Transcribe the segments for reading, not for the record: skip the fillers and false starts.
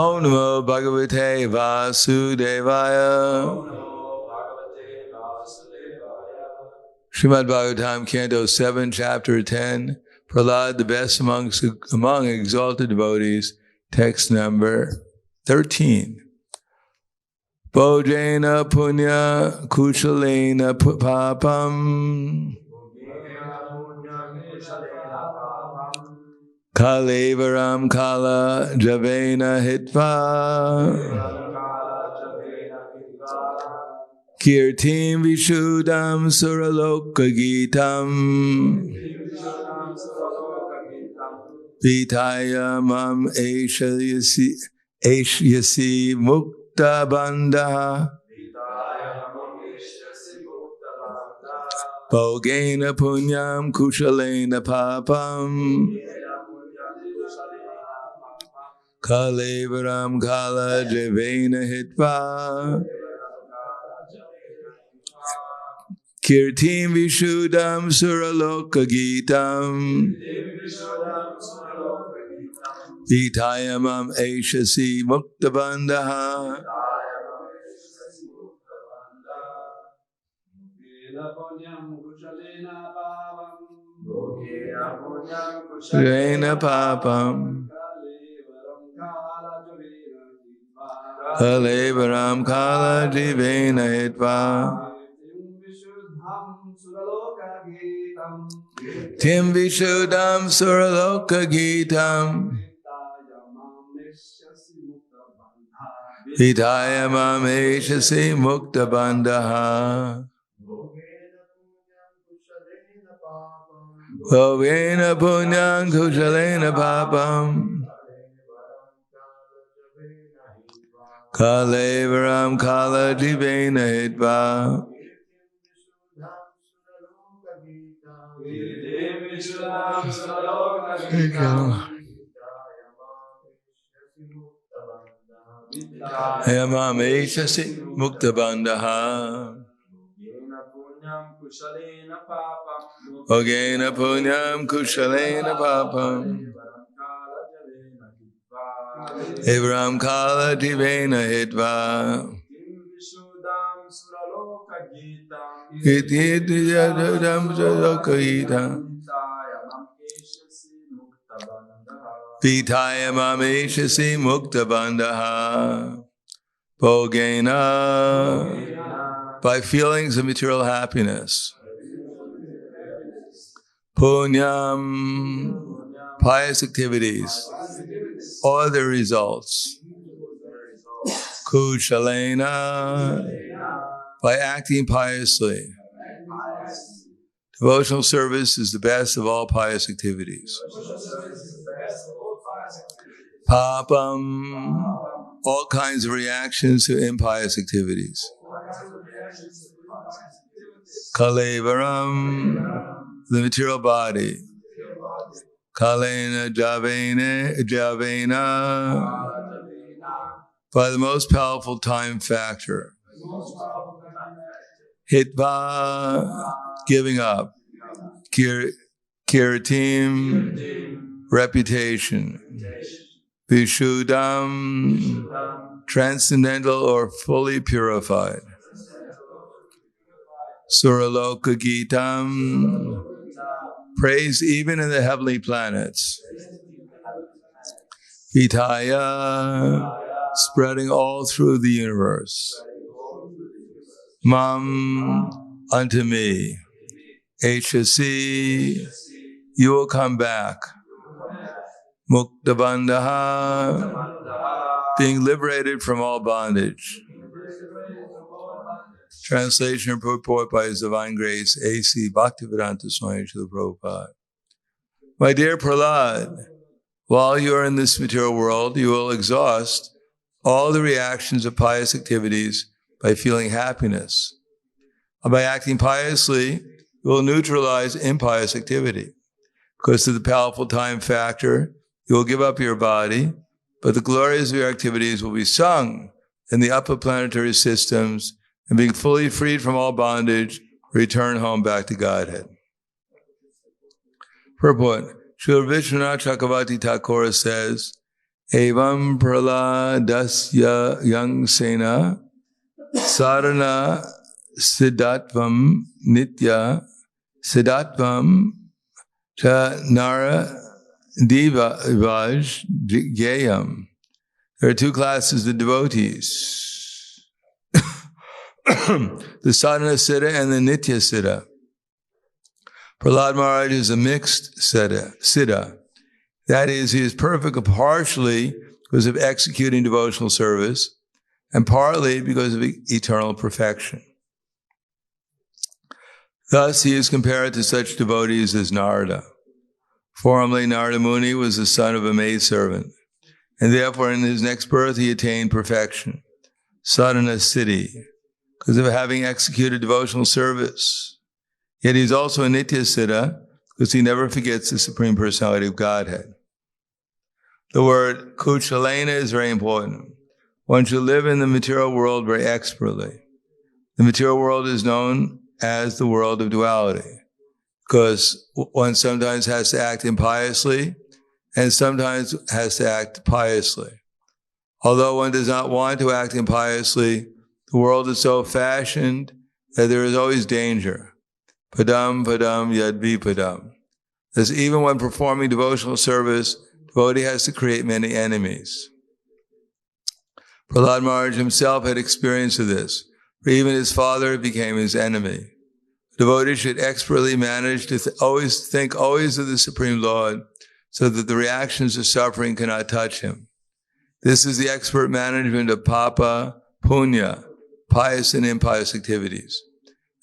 Om Namo Bhagavate Vasudevaya. Srimad Bhagavatam, Canto 7, Chapter 10. Prahlad, the best among exalted devotees. Text number 13. Bhojena punya kushalena papam. Kalevaram kala javena hitva. Kirtim vishudam suraloka gitam. Vitaya mam eshyasi mukta bandha. Bhogena punyam kushalena papam. Kalevaram kala javena hitva. Kirtim vishudam suraloka gitam. Vitayamam eshasi muktabandha. Kushalena papam. Kalevaram kala jivena hitva. Tim Vishudam Suraloka Gitam. Vidaya Mameshasi Mukta Bandha. Bhovena Punyam Kushalena Papam. Kalevaram Kala Jivena Hitva. Ayamameshasi muktabandha. Ogena punyam kushalena papam. Evram kala divena hitva. Vitaya mameshasi mukta bandha. Bhogena, by feelings of material happiness. Punyam, pious activities, all the results. Kushalena, by acting piously. Devotional service is the best of all pious activities. Papam, all kinds of reactions to impious activities. Kalevaram, the material body. Kalena javena, by the most powerful time factor. Hitva, giving up. Kiritim, reputation. Vishudam, transcendental or fully purified. Suraloka Gitam, praise even in the heavenly planets. Vitaya, spreading all through the universe. Mam, unto me. Eshasi, you will come back. Muktabandha, being liberated from all bondage. Translation and purport by His Divine Grace, A.C. Bhaktivedanta Swami Srila Prabhupada. My dear Prahlad, while you are in this material world, you will exhaust all the reactions of pious activities by feeling happiness. By acting piously, you will neutralize impious activity. Because of the powerful time factor, you will give up your body, but the glories of your activities will be sung in the upper planetary systems, and being fully freed from all bondage, return home back to Godhead. Purport. Srila Vishwanath Chakravarti Thakur says, Evam Prahladananda Yang Sena Sadhana Siddhatvam Nitya Siddhatvam Cha Nara Divaj Gayam. There are two classes of devotees. The sadhana siddha and the nitya siddha. Prahlad Maharaj is a mixed siddha. That is, he is perfect partially because of executing devotional service and partly because of eternal perfection. Thus, he is compared to such devotees as Narada. Formerly, Narada Muni was the son of a maidservant, and therefore in his next birth he attained perfection, sadhana siddhi, because of having executed devotional service. Yet he is also a nitya siddha, because he never forgets the Supreme Personality of Godhead. The word kuchalena is very important. One should live in the material world very expertly. The material world is known as the world of duality, because one sometimes has to act impiously and sometimes has to act piously. Although one does not want to act impiously, the world is so fashioned that there is always danger. Padam padam yadvi padam. Thus, even when performing devotional service, devotee has to create many enemies. Prahlad Maharaj himself had experience of this, for even his father became his enemy. The devotee should expertly manage to always think of the Supreme Lord, so that the reactions of suffering cannot touch him. This is the expert management of papa, punya, pious and impious activities.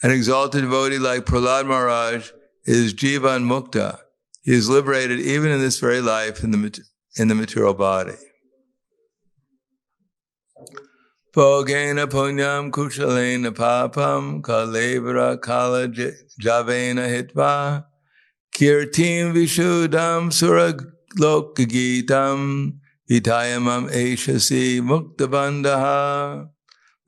An exalted devotee like Prahlad Maharaj is jivan mukta. He is liberated even in this very life in the material body. Bhogena punyam kushalena papam kalevara kala javena hitva kirtim vishuddham suraglokagitam vitayamam eshasi muktabandha.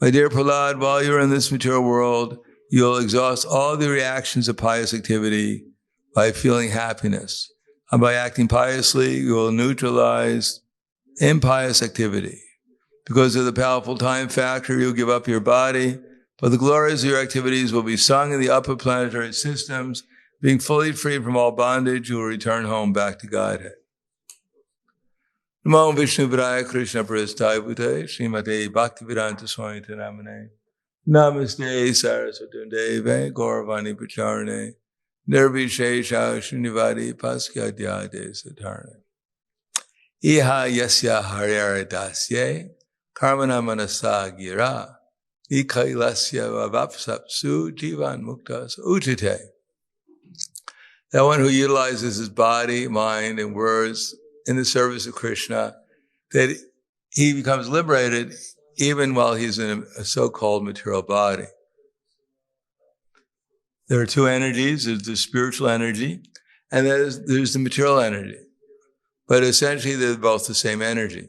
My dear Prahlad, while you are in this material world, you will exhaust all the reactions of pious activity by feeling happiness. And by acting piously, you will neutralize impious activity. Because of the powerful time factor, you'll give up your body, but the glories of your activities will be sung in the upper planetary systems. Being fully free from all bondage, you will return home back to Godhead. Namo Vishnu Vidaya Krishna Prasthaya Bhute Srimate Bhaktivedanta Swami Namane Namaste Saraswati Deve Gauravani Pacharane Nirvishesha Srinivadi Paskyadyade Satarne Iha Yasya Harera Dasye Karmana Manasa Gira Ikailasya Vavapsapsu Jivan Muktas Ujite. That one who utilizes his body, mind, and words in the service of Krishna, that he becomes liberated even while he's in a so-called material body. There are two energies. There's the spiritual energy, and there's the material energy. But essentially, they're both the same energy.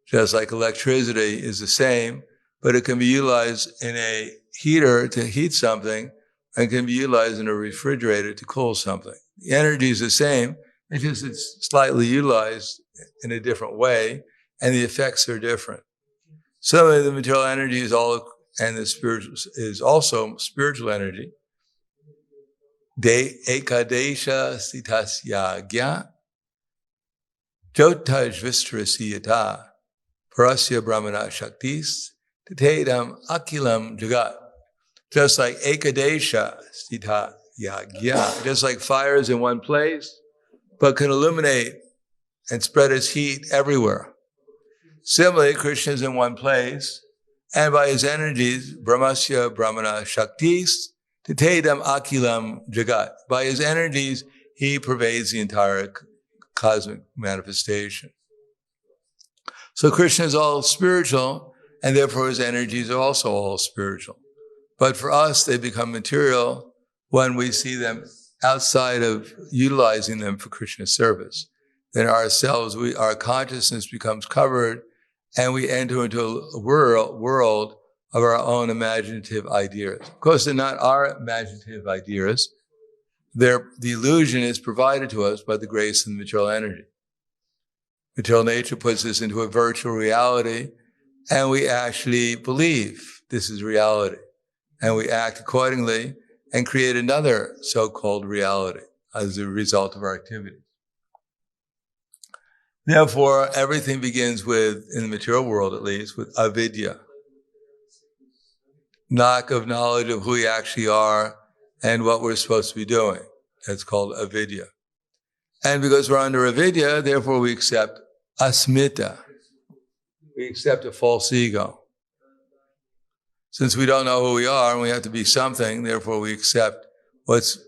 Just like electricity is the same, but it can be utilized in a heater to heat something, and can be utilized in a refrigerator to cool something. The energy is the same, it's slightly utilized in a different way, and the effects are different. So the material energy is and the spiritual is also spiritual energy. De ekadesha sitasya jotaj vistrasiyata parasya brahmana shaktis tatedam akilam jagat. Just like ekadesha sthita yagya, just like fire is in one place, but can illuminate and spread its heat everywhere. Similarly, Krishna is in one place, and by his energies, brahmasya brahmana shaktis, tatedam akilam jagat. By his energies, he pervades the entire cosmic manifestation. So Krishna is all spiritual, and therefore his energies are also all spiritual. But for us, they become material when we see them outside of utilizing them for Krishna's service. Then our consciousness becomes covered, and we enter into a world of our own imaginative ideas. Of course, they're not our imaginative ideas. The illusion is provided to us by the grace and the material energy. Material nature puts us into a virtual reality, and we actually believe this is reality. And we act accordingly and create another so-called reality as a result of our activities. Therefore, everything begins with, in the material world at least, with avidya. Lack of knowledge of who we actually are and what we're supposed to be doing. That's called avidya. And because we're under avidya, therefore we accept asmita. We accept a false ego. Since we don't know who we are and we have to be something, therefore we accept what's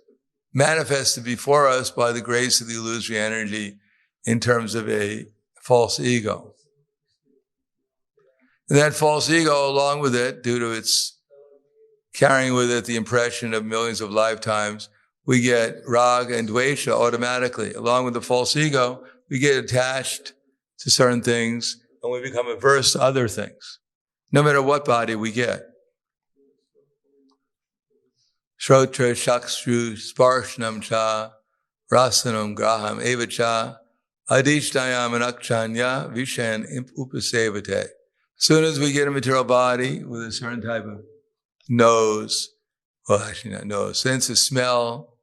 manifested before us by the grace of the illusory energy in terms of a false ego. And that false ego, along with it, due to its carrying with it the impression of millions of lifetimes, we get raga and dvesha automatically. Along with the false ego, we get attached to certain things and we become averse to other things, no matter what body we get. Shrotra shakshru sparshnam cha rasanam graham eva cha adishtayam anakchanya vishan upasevate. As soon as we get a material body with a certain type of nose, well, actually not nose, sense of smell,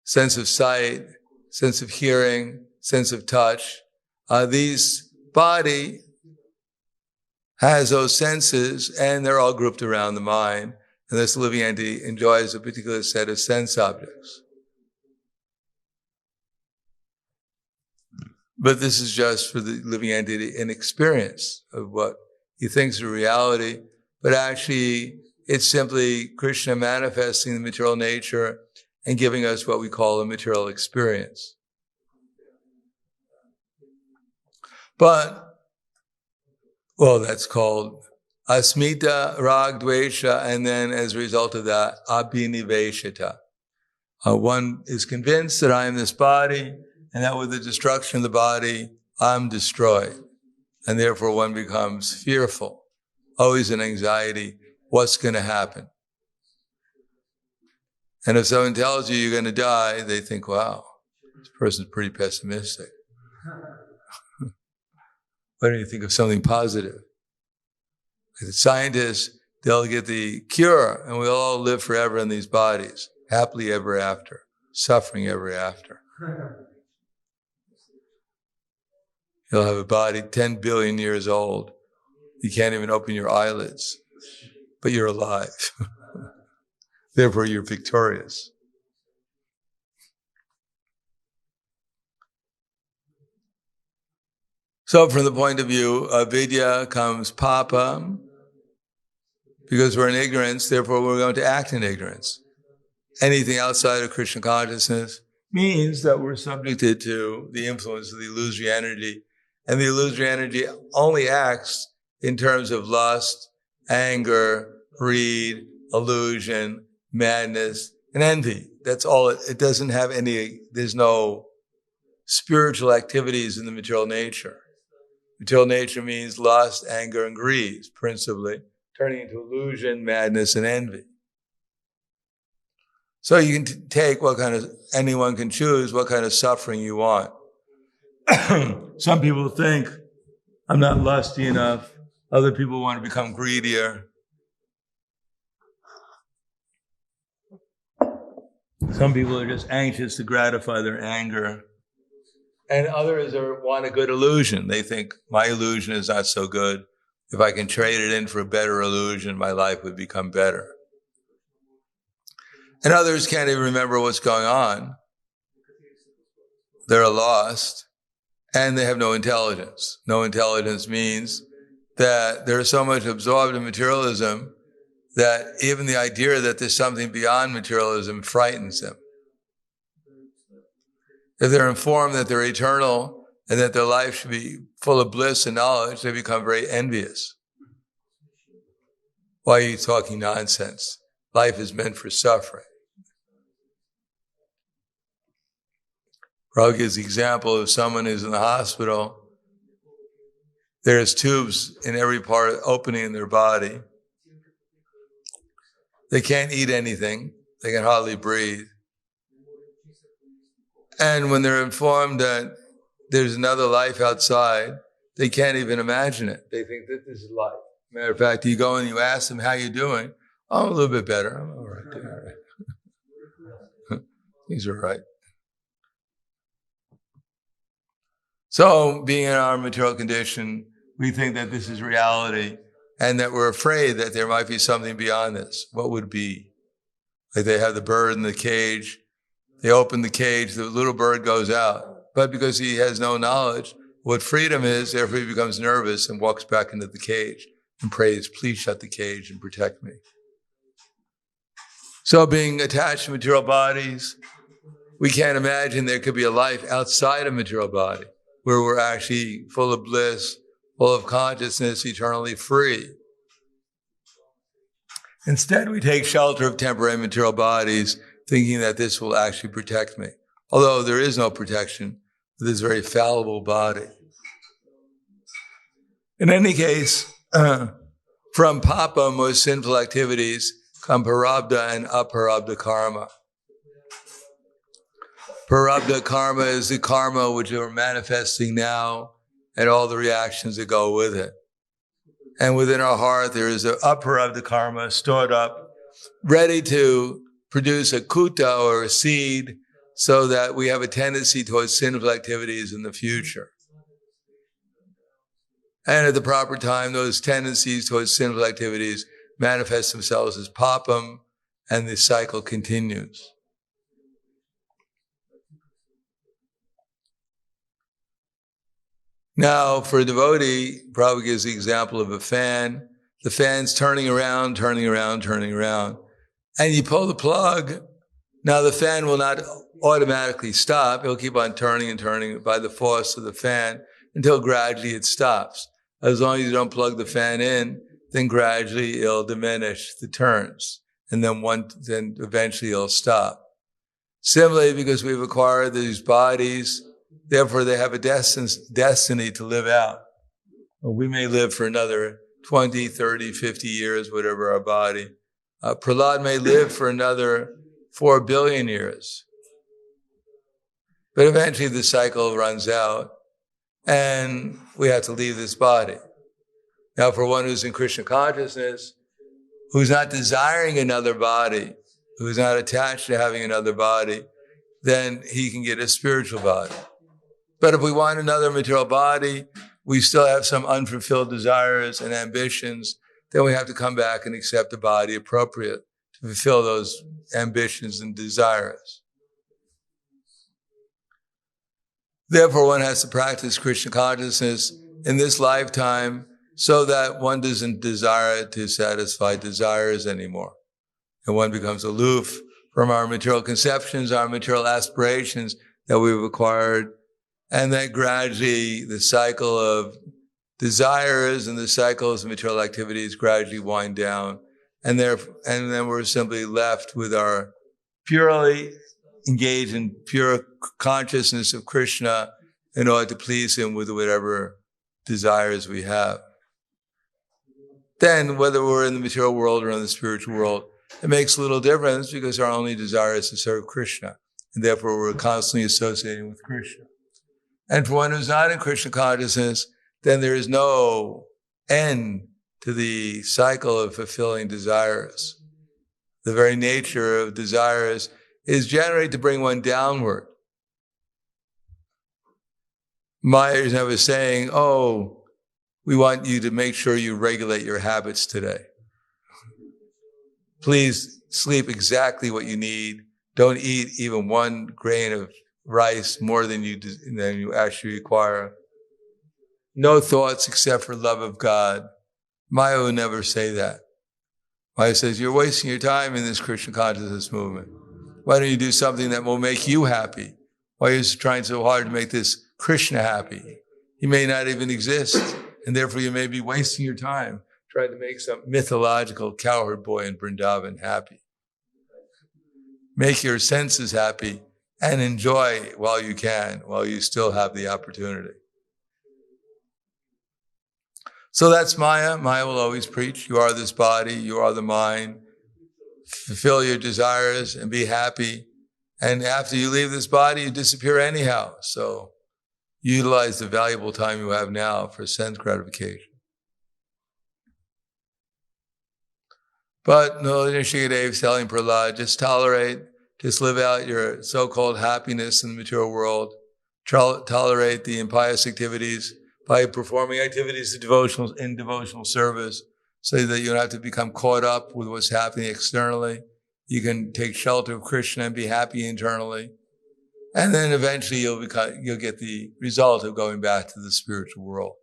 sense of sight, sense of hearing, sense of touch. These body has those senses and they're all grouped around the mind. And this living entity enjoys a particular set of sense objects. But this is just for the living entity an experience of what he thinks is reality, but actually it's simply Krishna manifesting the material nature and giving us what we call a material experience. But, well, that's called asmita, rag, dvesha, and then as a result of that, abhiniveshita. One is convinced that I am this body, and that with the destruction of the body, I'm destroyed. And therefore one becomes fearful, always in anxiety, what's going to happen? And if someone tells you you're going to die, they think, wow, this person's pretty pessimistic. Why don't you think of something positive? Like the scientists, they'll get the cure and we'll all live forever in these bodies, happily ever after, suffering ever after. You'll have a body 10 billion years old. You can't even open your eyelids, but you're alive. Therefore, you're victorious. So from the point of view of vidya comes papa. Because we're in ignorance, therefore we're going to act in ignorance. Anything outside of Krishna consciousness means that we're subjected to the influence of the illusory energy. And the illusory energy only acts in terms of lust, anger, greed, illusion, madness, and envy. That's all. It doesn't have any, there's no spiritual activities in the material nature. Material nature means lust, anger, and greed, principally, turning into illusion, madness, and envy. So you can take anyone can choose what kind of suffering you want. Some people think, I'm not lusty enough. Other people want to become greedier. Some people are just anxious to gratify their anger. And others want a good illusion. They think, my illusion is not so good. If I can trade it in for a better illusion, my life would become better. And others can't even remember what's going on. They're lost, and they have no intelligence. No intelligence means that they're so much absorbed in materialism that even the idea that there's something beyond materialism frightens them. If they're informed that they're eternal and that their life should be full of bliss and knowledge, they become very envious. Why are you talking nonsense? Life is meant for suffering. Prabhupada gives the example of someone who's in the hospital. There's tubes in every part, opening in their body. They can't eat anything. They can hardly breathe. And when they're informed that there's another life outside, they can't even imagine it. They think that this is life. Matter of fact, you go and you ask them, how you doing? Oh, I'm a little bit better. I'm all right. All right. These are right. So, being in our material condition, we think that this is reality and that we're afraid that there might be something beyond this. What would be? Like they have the bird in the cage. They open the cage, the little bird goes out. But because he has no knowledge what freedom is, therefore he becomes nervous and walks back into the cage and prays, please shut the cage and protect me. So being attached to material bodies, we can't imagine there could be a life outside of material body where we're actually full of bliss, full of consciousness, eternally free. Instead, we take shelter of temporary material bodies, thinking that this will actually protect me. Although there is no protection for this very fallible body. In any case, from papam, or sinful activities, come parabdha and aparabdha karma. Parabdha karma is the karma which we're manifesting now and all the reactions that go with it. And within our heart, there is an aparabdha karma stored up, ready to produce a kuta or a seed so that we have a tendency towards sinful activities in the future. And at the proper time, those tendencies towards sinful activities manifest themselves as papam, and the cycle continues. Now, for a devotee, Prabhupada gives the example of a fan. The fan's turning around, turning around, turning around. And you pull the plug. Now, the fan will not automatically stop. It'll keep on turning and turning by the force of the fan until gradually it stops. As long as you don't plug the fan in, then gradually it'll diminish the turns. And then eventually it'll stop. Similarly, because we've acquired these bodies, therefore, they have a destiny to live out. Well, we may live for another 20, 30, 50 years, whatever our body. Prahlad may live for another 4 billion years. But eventually the cycle runs out and we have to leave this body. Now, for one who's in Krishna consciousness, who's not desiring another body, who's not attached to having another body, then he can get a spiritual body. But if we want another material body, we still have some unfulfilled desires and ambitions, then we have to come back and accept a body appropriate to fulfill those ambitions and desires. Therefore, one has to practice Krishna consciousness in this lifetime so that one doesn't desire to satisfy desires anymore. And one becomes aloof from our material conceptions, our material aspirations that we've acquired. And then gradually the cycle of desires and the cycles of material activities gradually wind down. And then we're simply left with our purely engaged in pure consciousness of Krishna in order to please him with whatever desires we have. Then whether we're in the material world or in the spiritual world, it makes little difference because our only desire is to serve Krishna. And therefore we're constantly associating with Krishna. And for one who's not in Krishna consciousness, then there is no end to the cycle of fulfilling desires. The very nature of desires is generally to bring one downward. Myers was saying, oh, we want you to make sure you regulate your habits today. Please sleep exactly what you need. Don't eat even 1 grain of rice more than you actually require. No thoughts except for love of God. Maya would never say that. Maya says, you're wasting your time in this Krishna consciousness movement. Why don't you do something that will make you happy? Why are you trying so hard to make this Krishna happy? He may not even exist, and therefore you may be wasting your time trying to make some mythological cowherd boy in Vrindavan happy. Make your senses happy and enjoy while you can, while you still have the opportunity. So that's Maya. Maya will always preach. You are this body, you are the mind. Fulfill your desires and be happy. And after you leave this body, you disappear anyhow. So utilize the valuable time you have now for sense gratification. But no, Nishikadev is telling Prahlad, just tolerate, just live out your so-called happiness in the material world. Tolerate the impious activities by performing activities in devotional service, so that you don't have to become caught up with what's happening externally. You can take shelter of Krishna and be happy internally. And then eventually you'll get the result of going back to the spiritual world.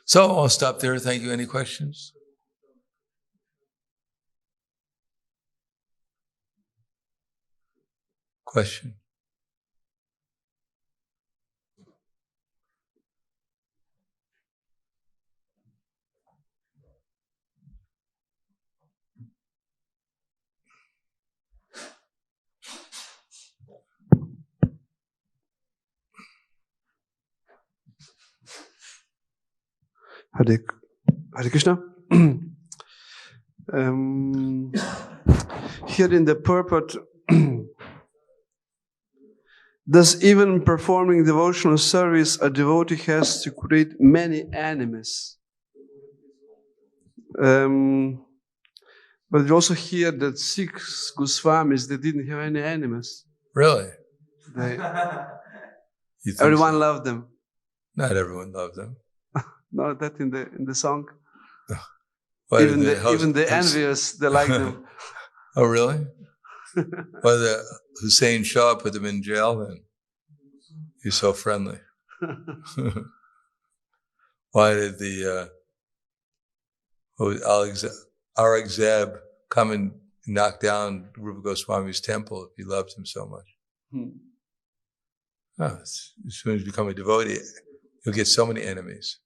So I'll stop there. Thank you. Any questions? Question? Hare Krishna. Here in the purport, thus even performing devotional service, a devotee has to create many enemies. But we also hear that 6 Goswamis, they didn't have any enemies. Really? Everyone loved them. Not everyone loved them. No, that in the song. Even the envious, they like them. Oh, really? Why did Hussein Shah put them in jail then? He's so friendly. Why did the Aurangzeb come and knock down Rupa Goswami's temple if he loved him so much? Oh, as soon as you become a devotee, you'll get so many enemies.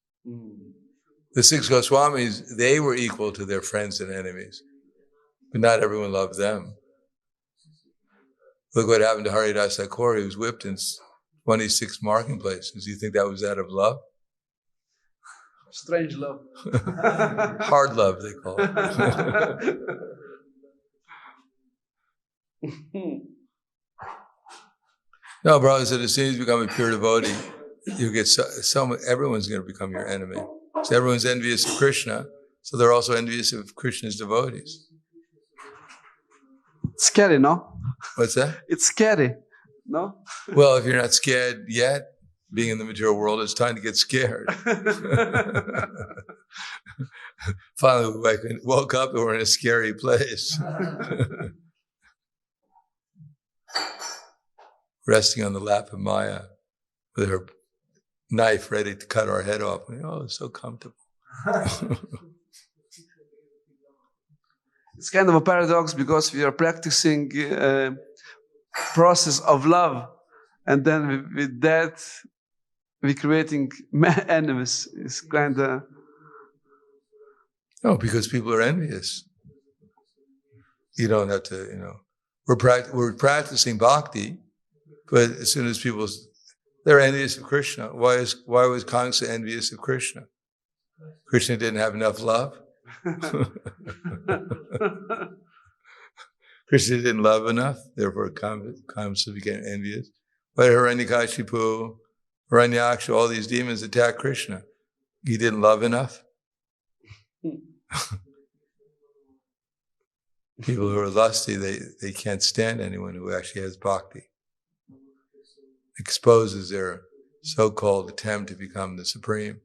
The 6 Goswamis, they were equal to their friends and enemies, but not everyone loved them. Look what happened to Haridas Thakur. He was whipped in 26 marking places. Do you think that was out of love? Strange love. Hard love, they call it. No, brother said as soon as you become a pure devotee, you get everyone's going to become your enemy. So everyone's envious of Krishna, so they're also envious of Krishna's devotees. It's scary, no? What's that? It's scary, no? Well, if you're not scared yet, being in the material world, it's time to get scared. Finally, we woke up and we're in a scary place. Resting on the lap of Maya with her knife ready to cut our head off. Oh, it's so comfortable. It's kind of a paradox because we are practicing process of love, and then with that we're creating enemies. It's kind of... No, because people are envious. You don't have to, we're practicing bhakti, but as soon as they're envious of Krishna. Why was Kamsa envious of Krishna? Krishna didn't have enough love. Krishna didn't love enough, therefore Kamsa became envious. But Hiranyakashipu, Hiranyaksha, all these demons attacked Krishna. He didn't love enough. People who are lusty, they can't stand anyone who actually has bhakti. Exposes their so-called attempt to become the supreme.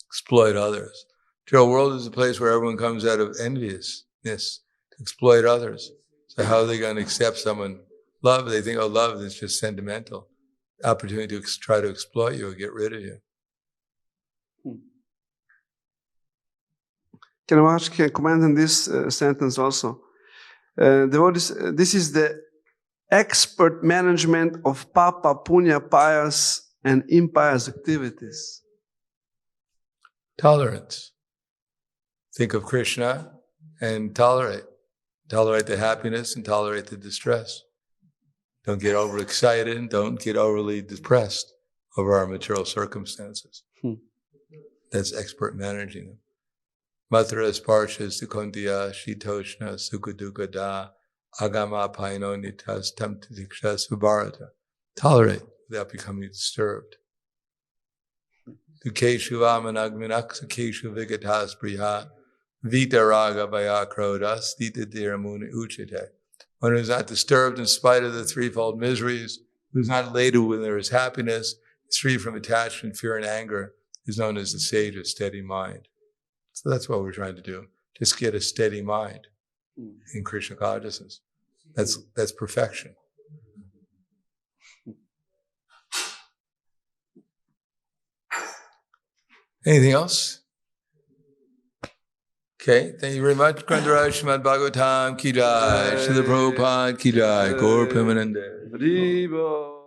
Exploit others. The real world is a place where everyone comes out of enviousness to exploit others. So how are they going to accept someone? Love, they think, love is just sentimental. Opportunity to try to exploit you or get rid of you. Can I comment on this sentence also? This is the expert management of papa, punya, pious, and impious activities. Tolerance. Think of Krishna and tolerate. Tolerate the happiness and tolerate the distress. Don't get overexcited and don't get overly depressed over our material circumstances. That's expert managing them. Mathura Sparshas Dukontiya Shitoshna Sukadukada agama paino nitas tamtidiksha svabharata. Tolerate without becoming disturbed. Dukeshu amanagminaksakeshu vigatas priya vita raga vayakroda stita dhiramuna uchite. One who is not disturbed in spite of the threefold miseries, who is not elated when there is happiness, is free from attachment, fear, and anger, is known as the sage of steady mind. So that's what we're trying to do. Just get a steady mind in Krishna consciousness. That's perfection. Anything else? Okay, thank you very much. Grandaraj Srimad Bhagavatam Ki Jai, Srila Prabhupada Ki Jai, Gaur Premanande.